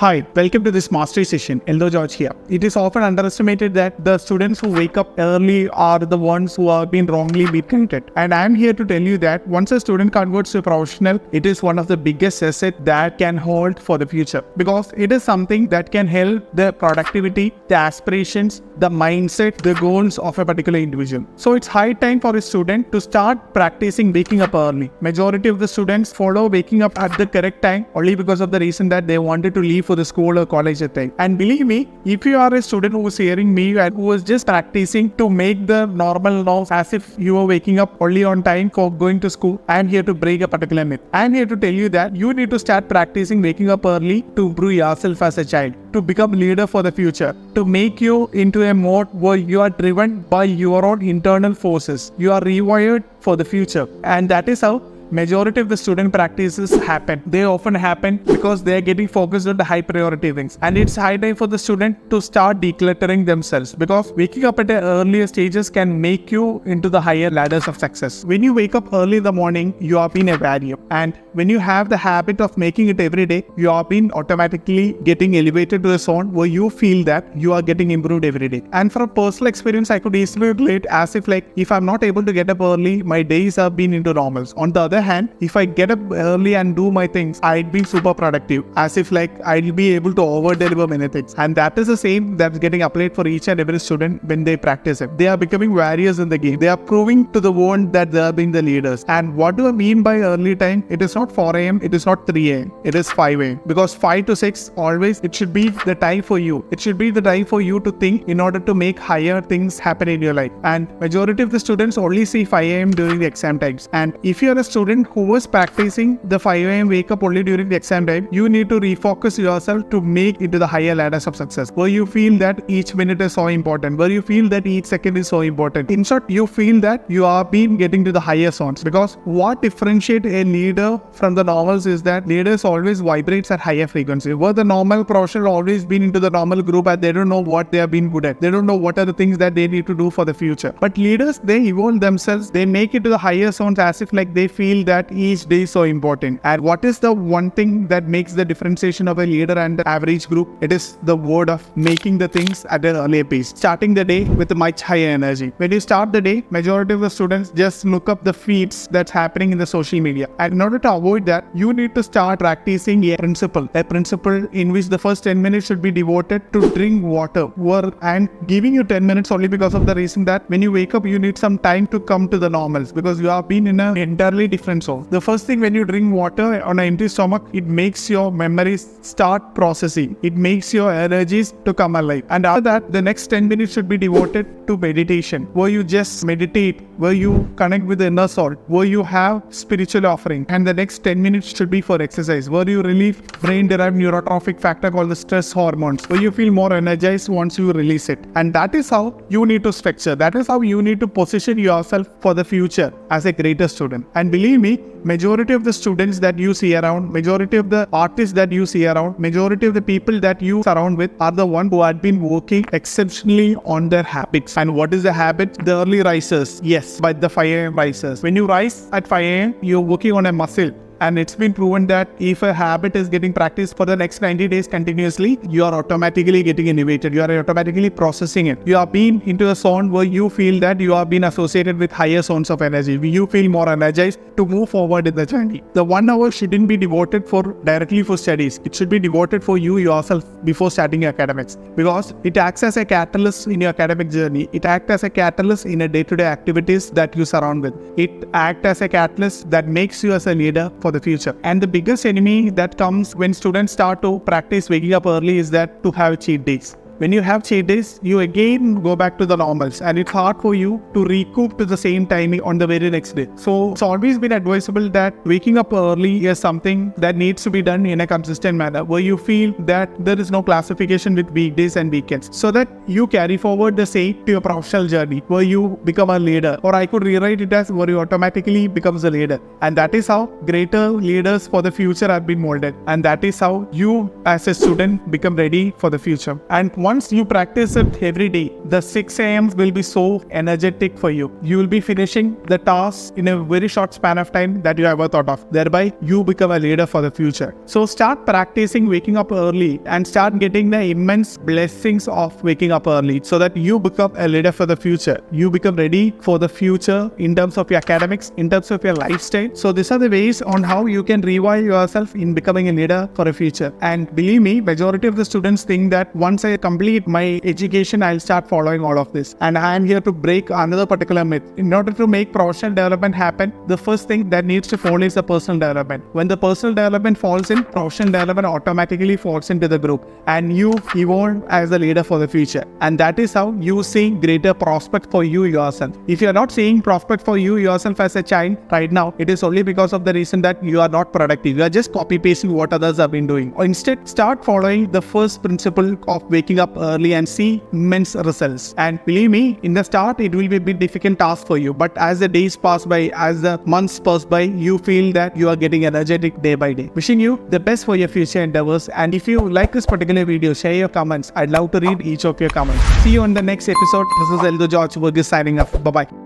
Hi, welcome to this mastery session. Eldo here. It is often underestimated that the students who wake up early are the ones who have been wrongly connected. And I am here to tell you that once a student converts to a professional, it is one of the biggest assets that can hold for the future. Because it is something that can help the productivity, the aspirations, the mindset, the goals of a particular individual. So it's high time for a student to start practicing waking up early. Majority of the students follow waking up at the correct time only because of the reason that they wanted to leave for the school or college at time. And believe me, if you are a student who is hearing me and who is just practicing to make the normal norms as if you are waking up only on time for going to school, I am here to break a particular myth. I am here to tell you that you need to start practicing waking up early to improve yourself as a child, to become leader for the future, to make you into a mode where you are driven by your own internal forces. You are rewired for the future, and that is how majority of the student practices happen. They often happen because they are getting focused on the high priority things. And it's high time for the student to start decluttering themselves, because waking up at the earlier stages can make you into the higher ladders of success. When you wake up early in the morning, you have been a warrior. And when you have the habit of making it every day, you have been automatically getting elevated to the zone where you feel that you are getting improved every day. And from personal experience, I could easily relate as if if I'm not able to get up early, my days have been into normals. On the other hand, if I get up early and do my things, I'd be super productive, as if I'll be able to over deliver many things. And that is the same that's getting applied for each and every student when they practice it. They are becoming warriors in the game. They are proving to the world that they are being the leaders. And what do I mean by early time? It is not 4 a.m. It is not 3 a.m. It is 5 a.m. Because 5 to 6 always it should be the time for you. It should be the time for you to think in order to make higher things happen in your life. And majority of the students only see 5 a.m. during the exam times. And if you are a student who was practicing the 5 a.m. wake up only during the exam time, you need to refocus yourself to make it to the higher ladders of success, where you feel that each minute is so important, where you feel that each second is so important. In short, you feel that you are been getting to the higher zones. Because what differentiates a leader from the normals is that leaders always vibrates at higher frequency, where the normal professional always been into the normal group and they don't know what they have been good at. They don't know what are the things that they need to do for the future. But leaders, they evolve themselves. They make it to the higher zones as if they feel that each day is so important. And what is the one thing that makes the differentiation of a leader and the average group? It is the word of making the things at an earlier pace, starting the day with a much higher energy. When you start the day, majority of the students just look up the feeds that's happening in the social media. And in order to avoid that, you need to start practicing a principle in which the first 10 minutes should be devoted to drink water. And giving you 10 minutes only because of the reason that when you wake up, you need some time to come to the normals, because you have been in an entirely different zone. The first thing, when you drink water on an empty stomach, it makes your memories start processing. It makes your energies to come alive. And after that, the next 10 minutes should be devoted to meditation, where you just meditate, where you connect with the inner soul, where you have spiritual offering. And the next 10 minutes should be for exercise, where you relieve brain-derived neurotrophic factor called the stress hormones, where you feel more energized once you release it. And that is how you need to structure. That is how you need to position yourself for the future as a greater student. And believe me, majority of the students that you see around, majority of the artists that you see around, majority of the people that you surround with are the ones who had been working exceptionally on their habits. And what is the habit? The early risers. Yes, but the 5 a.m. risers. When you rise at 5 a.m., you're working on a muscle. And it's been proven that if a habit is getting practiced for the next 90 days continuously, you are automatically getting innovated. You are automatically processing it. You have been into a zone where you feel that you have been associated with higher zones of energy. You feel more energized to move forward in the journey. The 1 hour shouldn't be devoted directly for studies. It should be devoted for you yourself before starting academics, because it acts as a catalyst in your academic journey. It acts as a catalyst in a day-to-day activities that you surround with. It acts as a catalyst that makes you as a leader for the future. And the biggest enemy that comes when students start to practice waking up early is that to have cheat days. When you have cheat days, you again go back to the normals, and it's hard for you to recoup to the same timing on the very next day. So it's always been advisable that waking up early is something that needs to be done in a consistent manner, where you feel that there is no classification with weekdays and weekends, so that you carry forward the same to your professional journey, where you become a leader. Or I could rewrite it as where you automatically becomes a leader. And that is how greater leaders for the future have been molded. And that is how you as a student become ready for the future. And once you practice it every day, the 6 a.m. will be so energetic for you. You will be finishing the task in a very short span of time that you ever thought of. Thereby, you become a leader for the future. So start practicing waking up early and start getting the immense blessings of waking up early so that you become a leader for the future. You become ready for the future in terms of your academics, in terms of your lifestyle. So these are the ways on how you can revive yourself in becoming a leader for a future. And believe me, majority of the students think that once I complete my education, I'll start following all of this. And I am here to break another particular myth. In order to make professional development happen, the first thing that needs to fall is the personal development. When the personal development falls in, professional development automatically falls into the group and you evolve as a leader for the future. And that is how you see greater prospect for you yourself. If you are not seeing prospect for you yourself as a child right now, it is only because of the reason that you are not productive. You are just copy pasting what others have been doing. Or instead, start following the first principle of waking up early and see immense results. And believe me, in the start, it will be a bit difficult task for you. But as the days pass by, as the months pass by, you feel that you are getting energetic day by day. Wishing you the best for your future endeavors. And if you like this particular video, share your comments. I'd love to read each of your comments. See you on the next episode. This is Eldo Varghese signing off. Bye-bye.